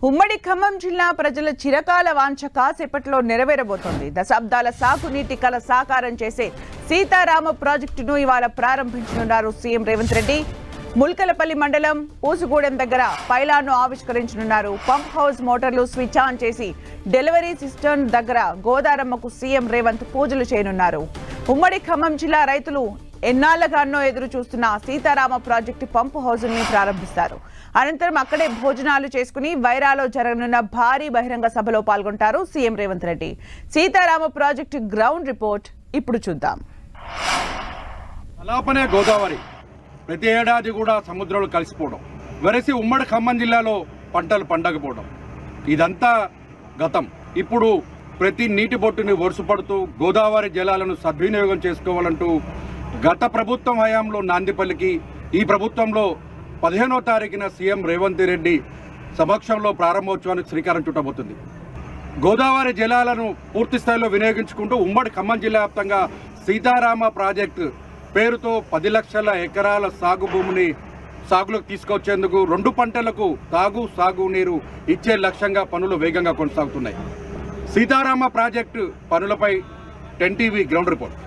ఉమ్మడి ఖమ్మం జిల్లా ప్రజల చిరకాల వాంఛ కాసేపట్లో నెరవేరబోతోంది. దశాబ్దాల సాగునీటి కల సాకారం చేసే సీతారామ ప్రాజెక్టును ఇవాళ ప్రారంభించనున్నారు సీఎం రేవంత్ రెడ్డి. ముల్కలపల్లి మండలం పూసుగూడెం దగ్గర పైలాన్ను ఆవిష్కరించనున్నారు. పంప్ హౌస్ మోటార్లు స్విచ్ ఆన్ చేసి డెలివరీ సిస్టమ్ దగ్గర గోదారమ్మకు సీఎం రేవంత్ పూజలు చేయనున్నారు. ఉమ్మడి ఖమ్మం జిల్లా రైతులు ఎన్నాళ్లగానో ఎదురు చూస్తున్న సీతారామ ప్రాజెక్టు పంప్ హౌజుల్ని ప్రారంభిస్తారు. అనంతరం అక్కడే భోజనాలు చేసుకుని వైరాలో జరగనున్న భారీ బహిరంగ సభలో పాల్గొంటారు CM Revanth Reddy. Sitarama project ground report ఇప్పుడు చూద్దాం. అలాపనే గోదావరి ప్రతి ఏడాది కూడా సముద్రంలో కలిసిపోవడం, వెరసి ఉమ్మడి ఖమ్మం జిల్లాలో పంటలు పండకపోవడం, ఇదంతా గతం. ఇప్పుడు ప్రతి నీటి బొట్టుని వరుసపడుతూ గోదావరి జలాలను సద్వినియోగం చేసుకోవాలంటూ గత ప్రభుత్వం హయాంలో నాందిపల్లికి, ఈ ప్రభుత్వంలో 15వ తారీఖున సీఎం రేవంత్ రెడ్డి సమక్షంలో ప్రారంభోత్సవానికి శ్రీకారం చుట్టబోతుంది. గోదావరి జలాలను పూర్తి స్థాయిలో వినియోగించుకుంటూ ఉమ్మడి ఖమ్మం జిల్లా వ్యాప్తంగా సీతారామ ప్రాజెక్టు పేరుతో 10 లక్షల ఎకరాల సాగు భూమిని సాగులోకి తీసుకొచ్చేందుకు 2 పంటలకు సాగు నీరు ఇచ్చే లక్ష్యంగా పనులు వేగంగా కొనసాగుతున్నాయి. సీతారామ ప్రాజెక్టు పనులపై 10 టీవీ గ్రౌండ్ రిపోర్ట్.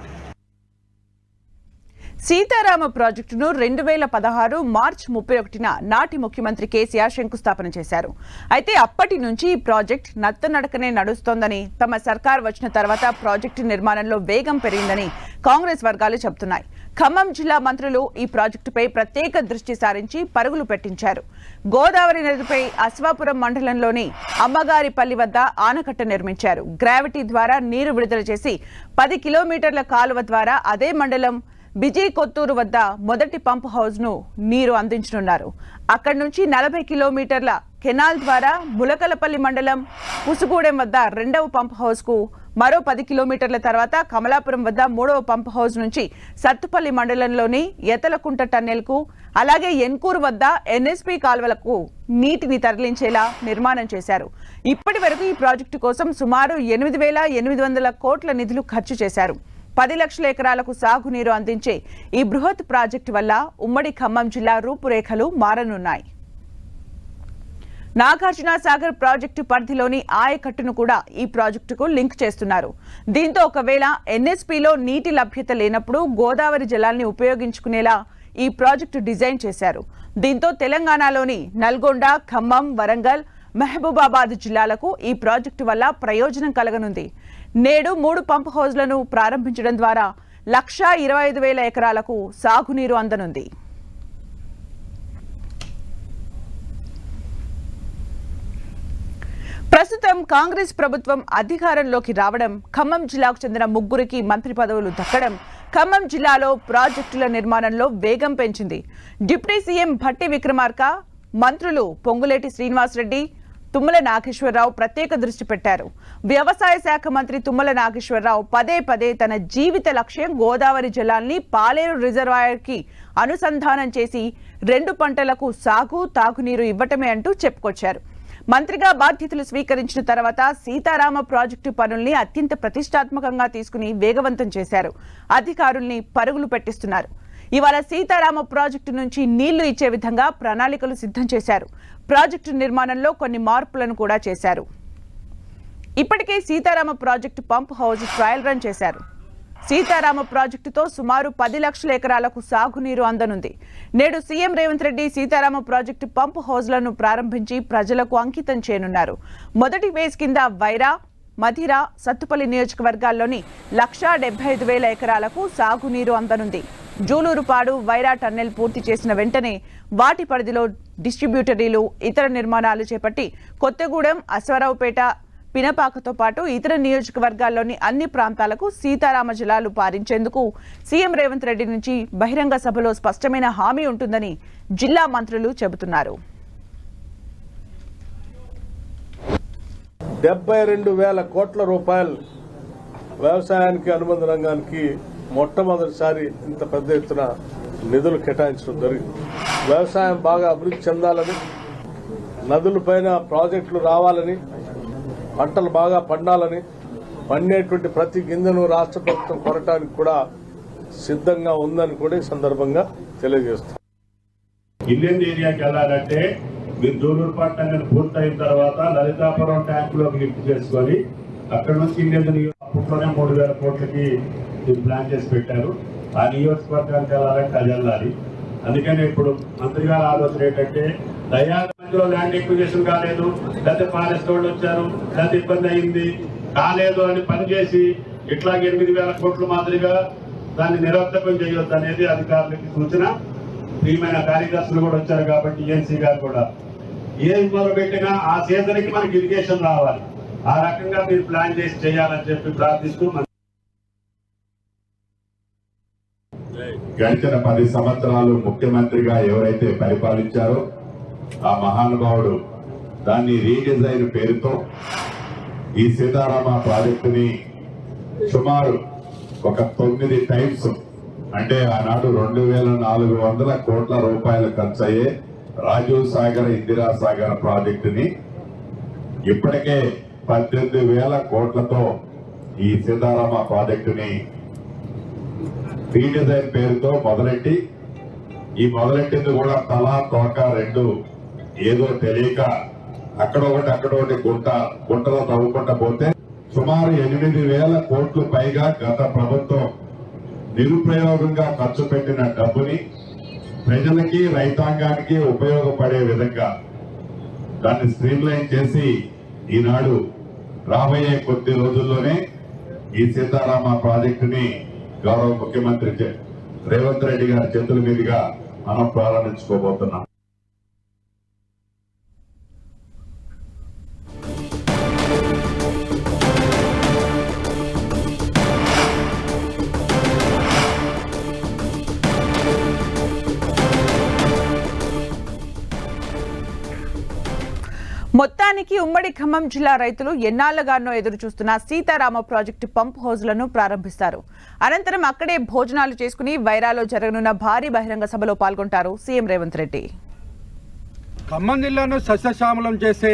సీతారామ ప్రాజెక్టును 2016 మార్చి 31న నాటి ముఖ్యమంత్రి కేసీఆర్ శంకుస్థాపన చేశారు. అయితే అప్పటి నుంచి ఈ ప్రాజెక్ట్ నత్తనడకనే నడుస్తోందని, తమ సర్కార్ వచ్చిన తర్వాత ప్రాజెక్టు నిర్మాణంలో వేగం పెరిగిందని కాంగ్రెస్ వర్గాలు చెబుతున్నాయి. ఖమ్మం జిల్లా మంత్రులు ఈ ప్రాజెక్టుపై ప్రత్యేక దృష్టి సారించి పరుగులు పెట్టించారు. గోదావరి నదిపై అశ్వాపురం మండలంలోని అమ్మగారిపల్లి వద్ద ఆనకట్ట నిర్మించారు. గ్రావిటీ ద్వారా నీరు విడుదల చేసి 10 కిలోమీటర్ల కాలువ ద్వారా అదే మండలం బిజీ కొత్తూరు వద్ద మొదటి పంప్ హౌస్ ను నీరు అందించనున్నారు. అక్కడి నుంచి 40 కిలోమీటర్ల కెనాల్ ద్వారా ములకలపల్లి మండలం పుసుగూడెం వద్ద 2వ పంప్ హౌస్ కు, మరో 10 కిలోమీటర్ల తర్వాత కమలాపురం వద్ద 3వ పంప్ హౌస్ నుంచి సత్తుపల్లి మండలంలోని ఎతలకుంట టన్నెల్ కు, అలాగే ఎన్కూరు వద్ద ఎన్ఎస్పీ కాల్వలకు నీటిని తరలించేలా నిర్మాణం చేశారు. ఇప్పటి వరకు ఈ ప్రాజెక్టు కోసం సుమారు 8,800 కోట్ల నిధులు ఖర్చు చేశారు. 10 లక్షల ఎకరాలకు సాగునీరు అందించే ఈ బృహత్ ప్రాజెక్టు వల్ల ఉమ్మడి ఖమ్మం జిల్లా రూపురేఖలు మారనున్నాయి. నాగార్జున సాగర్ ప్రాజెక్టు పరిధిలోని ఆయకట్టును కూడా ఈ ప్రాజెక్టుకు లింక్ చేస్తున్నారు. దీంతో ఒకవేళ ఎన్ఎస్పీలో నీటి లభ్యత లేనప్పుడు గోదావరి జలాల్ని ఉపయోగించుకునేలా ఈ ప్రాజెక్టు డిజైన్ చేశారు. దీంతో తెలంగాణలోని నల్గొండ, ఖమ్మం, వరంగల్, మహబూబాబాద్ జిల్లాలకు ఈ ప్రాజెక్టు వల్ల ప్రయోజనం కలగనుంది. నేడు 3 పంప్ హౌజ్లను ప్రారంభించడం ద్వారా 1,25,000 ఎకరాలకు సాగునీరు అందనుంది. ప్రస్తుతం కాంగ్రెస్ ప్రభుత్వం అధికారంలోకి రావడం, ఖమ్మం జిల్లాకు చెందిన 3కి మంత్రి పదవులు దక్కడం ఖమ్మం జిల్లాలో ప్రాజెక్టుల నిర్మాణంలో వేగం పెంచింది. డిప్యూటీ సీఎం భట్టి విక్రమార్క, మంత్రులు పొంగులేటి శ్రీనివాసరెడ్డి, తుమ్మల నాగేశ్వరరావు ప్రత్యేక దృష్టి పెట్టారు. వ్యవసాయ శాఖ మంత్రి తుమ్మల నాగేశ్వరరావు పదే తన జీవిత లక్ష్యం గోదావరి జలాల్ని పాలేరు రిజర్వాయర్కి అనుసంధానం చేసి 2 పంటలకు తాగునీరు ఇవ్వటమే అంటూ చెప్పుకొచ్చారు. మంత్రిగా బాధ్యతలు స్వీకరించిన తర్వాత సీతారామ ప్రాజెక్టు పనుల్ని అత్యంత ప్రతిష్టాత్మకంగా తీసుకుని వేగవంతం చేశారు. అధికారుల్ని పరుగులు పెట్టిస్తున్నారు. ఇవాళ సీతారామ ప్రాజెక్టు నుంచి నీళ్లు ఇచ్చే విధంగా ప్రణాళికలు సిద్ధం చేశారు. ప్రాజెక్టు నిర్మాణంలో కొన్ని మార్పులను కూడా చేశారు. ఇప్పటికే Sitarama project pump house trial run చేశారు. సీతారామ ప్రాజెక్టుతో సుమారు 10 లక్షల ఎకరాలకు సాగునీరు అందనుంది. నేడు CM Revanth Reddy Sitarama project pump హౌజ్లను ప్రారంభించి ప్రజలకు అంకితం చేయనున్నారు. మొదటి ఫేజ్ కింద వైరా, మధిర, సత్తుపల్లి నియోజకవర్గాల్లోని 1,75,000 ఎకరాలకు సాగునీరు అందనుంది. జూలూరుపాడు, వైరా టన్నెల్ పూర్తి చేసిన వెంటనే వాటి పరిధిలో డిస్ట్రిబ్యూటరీలు, ఇతర నిర్మాణాలు చేపట్టి కొత్తగూడెం, అశ్వారావుపేట, పినపాకతో పాటు ఇతర నియోజకవర్గాల్లోని అన్ని ప్రాంతాలకు సీతారామ జలాలు పారించేందుకు సీఎం రేవంత్ రెడ్డి నుంచి బహిరంగ సభలో స్పష్టమైన హామీ ఉంటుందని జిల్లా మంత్రులు చెబుతున్నారు. 72,000 కోట్ల రూపాయలు వ్యవసాయానికి, అనుబంధ రంగానికి మొట్టమొదటిసారి ఇంత పెద్ద ఎత్తున నిధులు కేటాయించడం జరిగింది. వ్యవసాయం బాగా అభివృద్ధి చెందాలని, నదులపైన ప్రాజెక్టులు రావాలని, పంటలు బాగా పండాలని, పండేటువంటి ప్రతి గింజను రాష్ట్ర ప్రభుత్వం కొనడానికి కూడా సిద్ధంగా ఉందని కూడా ఈ సందర్భంగా తెలియజేస్తాం. ఇండియన్ ఏరియాకి వెళ్ళాలంటే మీరు జోలూరుపాటు అనేది పూర్తయిన తర్వాత లలితాపురం ట్యాంకులోకి లిఫ్ట్ చేసుకొని అక్కడ నుంచి ఇండియన్ అప్పట్లోనే 3,000 కోట్లకి ప్లాన్ చేసి పెట్టారు. ఆ నియోజకవర్గానికి వెళ్ళాలంటే అది వెళ్ళాలి. అందుకని ఇప్పుడు మంత్రి గారు ఆలోచన ఏంటంటే దయాలో ల్యాండ్ ఎక్విజిషన్ కాలేదు, లేకపోతే ఫారెస్ట్ వాళ్ళు వచ్చారు, లేకపోతే ఇబ్బంది అయింది కాలేదు అని పనిచేసి ఇట్లాగే 8,000 కోట్ల మాదిరిగా దాన్ని నిరర్థకం చేయొద్దు అనేది అధికారులకి సూచన. ప్రియమైన కార్యదర్శులు కూడా వచ్చారు కాబట్టి ఏఎన్సీ గారు కూడా ఏం మొదలు పెట్టినా ఆ సీజన్కి మనకి ఇరిగేషన్ రావాలి. ఆ రకంగా మీరు ప్లాన్ చేసి చేయాలని చెప్పి ప్రార్థిస్తూ గడిచిన 10 సంవత్సరాలు ముఖ్యమంత్రిగా ఎవరైతే పరిపాలించారో ఆ మహానుభావుడు దాన్ని రీడిజైన్ పేరుతో ఈ సీతారామ ప్రాజెక్టుని సుమారు ఒక 9 టైమ్స్ అంటే ఆనాడు 2,400 కోట్ల రూపాయలు ఖర్చు అయ్యే రాజీవ్ సాగర్ ఇందిరా సాగర్ ప్రాజెక్టుని ఇప్పటికే 18,000 కోట్లతో ఈ సీతారామ ప్రాజెక్టుని రీడిజైన్ పేరుతో మొదలెట్టి ఈ మొదలెట్టింది కూడా తలా తోక 2 ఏదో తెలియక అక్కడొకటి గుంటలో తవ్వుకుంటా పోతే సుమారు 8,000 కోట్లు పైగా గత ప్రభుత్వం నిరుపయోగంగా ఖర్చు పెట్టిన డబ్బుని ప్రజలకి రైతాంగానికి ఉపయోగపడే విధంగా దాన్ని స్ట్రీమ్లైన్ చేసి ఈనాడు రాబోయే కొద్ది రోజుల్లోనే ఈ సీతారామ ప్రాజెక్టుని గౌరవ ముఖ్యమంత్రి రేవంత్ రెడ్డి గారి చేతుల మీదుగా మనం ప్రారంభించుకోబోతున్నాం. మొత్తానికి ఉమ్మడి ఖమ్మం జిల్లా రైతులు ఎన్నాళ్లుగానో ఎదురు చూస్తున్న సీతారామ ప్రాజెక్టు పంప్ హౌజ్లను ప్రారంభిస్తారు. అనంతరం అక్కడే భోజనాలు చేసుకుని వైరాలో జరగనున్న భారీ బహిరంగ సభలో పాల్గొంటారు సీఎం రేవంత్ రెడ్డి. ఖమ్మం జిల్లాను సస్యశ్యామలం చేసే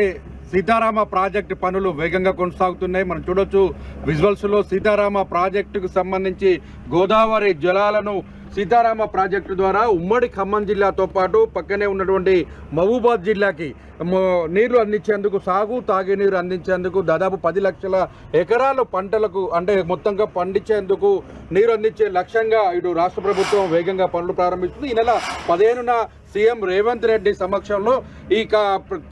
సీతారామ ప్రాజెక్టు పనులు వేగంగా కొనసాగుతున్నాయి. మనం చూడొచ్చు విజువల్స్ లో సీతారామ ప్రాజెక్టుకు సంబంధించి గోదావరి జలాలను సీతారామ ప్రాజెక్టు ద్వారా ఉమ్మడి ఖమ్మం జిల్లాతో పాటు పక్కనే ఉన్నటువంటి మహబూబాద్ జిల్లాకి నీళ్లు అందించేందుకు తాగునీరు అందించేందుకు దాదాపు 10 లక్షల ఎకరాల పంటలకు అంటే మొత్తంగా పండించేందుకు నీరు అందించే లక్ష్యంగా ఇటు రాష్ట్ర ప్రభుత్వం వేగంగా పనులు ప్రారంభిస్తుంది. ఈ నెల 15న సీఎం రేవంత్ రెడ్డి సమక్షంలో ఈ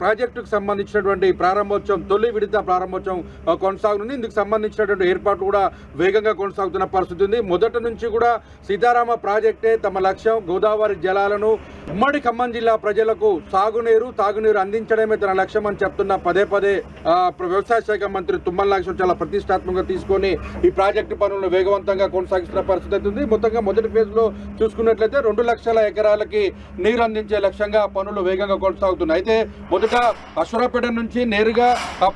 ప్రాజెక్టుకు సంబంధించినటువంటి ప్రారంభోత్సవం తొలి విడత ప్రారంభోత్సవం కొనసాగుతుంది. ఇందుకు సంబంధించినటువంటి ఏర్పాటు కూడా వేగంగా కొనసాగుతున్న పరిస్థితి ఉంది. మొదటి నుంచి కూడా సీతారామ ప్రాజెక్టే తమ లక్ష్యం. గోదావరి జలాలను ఉమ్మడి ఖమ్మం జిల్లా ప్రజలకు తాగునీరు అందించడమే తన లక్ష్యం అని చెప్తున్న పదే వ్యవసాయ శాఖ మంత్రి తుమ్మల నాగేశ్వరరావు చాలా ప్రతిష్టాత్మకంగా తీసుకొని ఈ ప్రాజెక్టు పనులను వేగవంతంగా కొనసాగిస్తున్న పరిస్థితి ఉంది. మొత్తంగా మొదటి ఫేజ్ లో చూసుకున్నట్లయితే 2 లక్షల ఎకరాలకి నీరు అందించే లక్ష్యంగా పనులు వేగంగా కొనసాగుతున్నాయి. అయితే మొదట అశ్వరాపేట నుంచి నేరుగా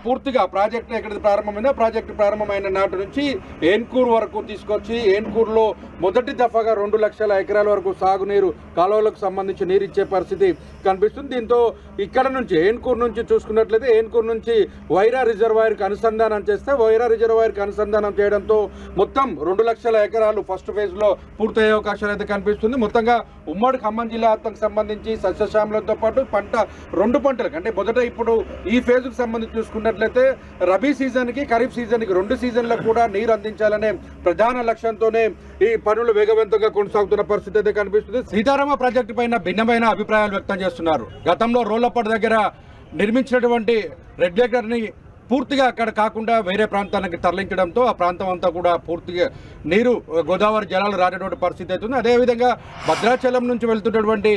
పూర్తిగా ప్రాజెక్టు ఎక్కడ ప్రారంభమైందో ప్రాజెక్టు ప్రారంభమైన నాటి నుంచి ఏన్కూర్ వరకు తీసుకొచ్చి ఏన్కూర్లో మొదటి దఫాగా 2 లక్షల ఎకరాల వరకు సాగునీరు కాలువలకు సంబంధించి నీరు ఇచ్చే పరిస్థితి కనిపిస్తుంది. దీంతో ఇక్కడ నుంచి ఏన్కూర్ నుంచి చూసుకున్నట్లయితే ఏన్కూర్ నుంచి వైరా రిజర్వాయర్కి అనుసంధానం చేస్తే వైరా రిజర్వాయర్కి అనుసంధానం చేయడంతో మొత్తం 2 లక్షల ఎకరాలు ఫస్ట్ ఫేజ్ లో పూర్తయ్యే అవకాశాలు అయితే కనిపిస్తుంది. మొత్తంగా ఉమ్మడి ఖమ్మం జిల్లాకు సంబంధించి సస్యశ్యామలతో పాటు 2 పంటలకు అంటే మొదట ఇప్పుడు ఈ ఫేజ్ కు సంబంధించి చూసుకున్నట్లయితే రబీ సీజన్ కి ఖరీఫ్ సీజన్ కి 2 సీజన్లకు కూడా నీరు అందించాలనే ప్రధాన లక్ష్యంతోనే ఈ పనులు వేగవంతంగా కొనసాగుతున్న పరిస్థితి అయితే కనిపిస్తుంది. సీతారామ ప్రాజెక్టు పైన భిన్నమైన అభిప్రాయాలు వ్యక్తం చేస్తున్నారు. గతంలో రోళ్లపాడు దగ్గర నిర్మించినటువంటి రెగ్యులేటర్ ని పూర్తిగా అక్కడ కాకుండా వేరే ప్రాంతానికి తరలించడంతో ఆ ప్రాంతం అంతా కూడా పూర్తిగా నీరు గోదావరి జలాలు రానటువంటి పరిస్థితి అవుతుంది. అదేవిధంగా భద్రాచలం నుంచి వెళ్తున్నటువంటి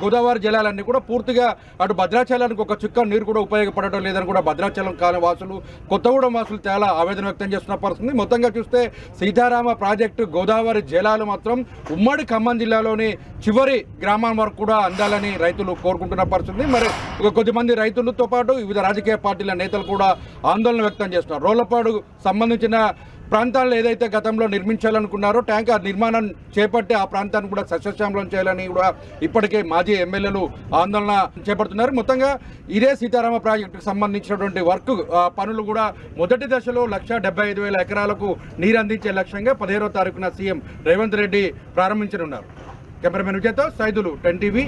గోదావరి జలాలన్నీ కూడా పూర్తిగా అటు భద్రాచలానికి ఒక చుక్క నీరు కూడా ఉపయోగపడటం లేదని కూడా భద్రాచలం కాని వాసులు కొత్తగూడెం వాసులు చాలా ఆవేదన వ్యక్తం చేస్తున్న పరిస్థితి. మొత్తంగా చూస్తే సీతారామ ప్రాజెక్టు గోదావరి జలాలు మాత్రం ఉమ్మడి ఖమ్మం జిల్లాలోని చివరి గ్రామం వరకు కూడా అందాలని రైతులు కోరుకుంటున్న పరిస్థితి. మరి కొద్దిమంది రైతులతో పాటు వివిధ రాజకీయ పార్టీల నేతలు కూడా ఆందోళన వ్యక్తం చేస్తున్నారు. రోళ్లపాడు సంబంధించిన ప్రాంతాల్లో ఏదైతే గతంలో నిర్మించాలనుకున్నారో ట్యాంకర్ నిర్మాణం చేపట్టి ఆ ప్రాంతాన్ని కూడా సస్యశ్యామలం చేయాలని కూడా ఇప్పటికే మాజీ ఎమ్మెల్యేలు ఆందోళన చేపడుతున్నారు. మొత్తంగా ఇదే సీతారామ ప్రాజెక్టుకు సంబంధించినటువంటి వర్క్ పనులు కూడా మొదటి దశలో 1,75,000 ఎకరాలకు నీరు అందించే లక్ష్యంగా 15వ తారీఖున సీఎం రేవంత్ రెడ్డి ప్రారంభించనున్నారు. కెమెరామెన్ విజయ్తో సైదులు 10 టీవీ.